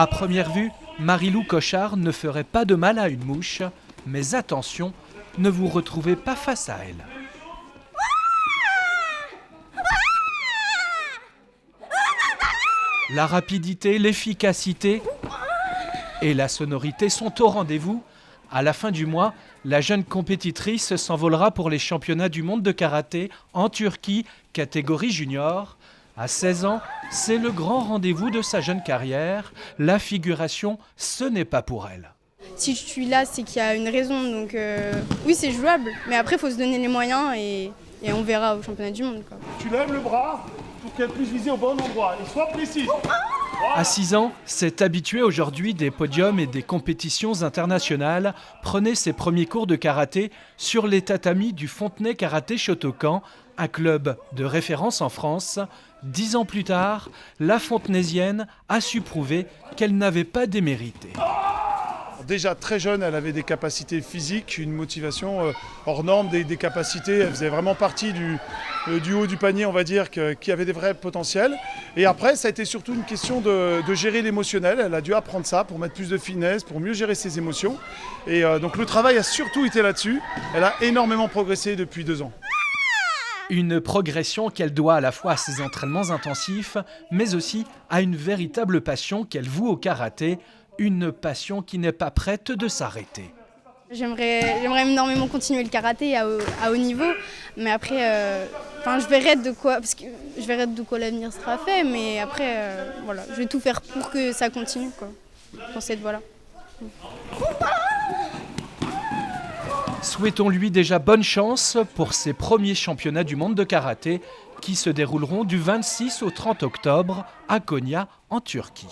À première vue, Marie-Lou Cochard ne ferait pas de mal à une mouche, mais attention, ne vous retrouvez pas face à elle. La rapidité, l'efficacité et la sonorité sont au rendez-vous. À la fin du mois, la jeune compétitrice s'envolera pour les championnats du monde de karaté en Turquie, catégorie junior. À 16 ans, c'est le grand rendez-vous de sa jeune carrière. La figuration, ce n'est pas pour elle. Si je suis là, c'est qu'il y a une raison. Donc oui, c'est jouable. Mais après, il faut se donner les moyens et on verra au championnat du monde, quoi. Tu lèves le bras pour qu'elle puisse viser au bon endroit et sois précis. À 6 ans, c'est habitué aujourd'hui des podiums et des compétitions internationales. Prenez ses premiers cours de karaté sur les tatamis du Fontenay Karaté Shotokan, un club de référence en France. 10 ans plus tard, la Fontenaisienne a su prouver qu'elle n'avait pas démérité. Déjà très jeune, elle avait des capacités physiques, une motivation hors norme, des capacités. Elle faisait vraiment partie du haut du panier, on va dire, qui avait des vrais potentiels. Et après, ça a été surtout une question de gérer l'émotionnel. Elle a dû apprendre ça pour mettre plus de finesse, pour mieux gérer ses émotions. Et donc le travail a surtout été là-dessus. Elle a énormément progressé depuis 2 ans. Une progression qu'elle doit à la fois à ses entraînements intensifs, mais aussi à une véritable passion qu'elle voue au karaté, une passion qui n'est pas prête de s'arrêter. J'aimerais énormément continuer le karaté à haut niveau, mais après, je verrai de quoi l'avenir sera fait, mais après, voilà, je vais tout faire pour que ça continue, quoi, dans cette voie-là. Souhaitons-lui déjà bonne chance pour ses premiers championnats du monde de karaté qui se dérouleront du 26 au 30 octobre à Konya en Turquie.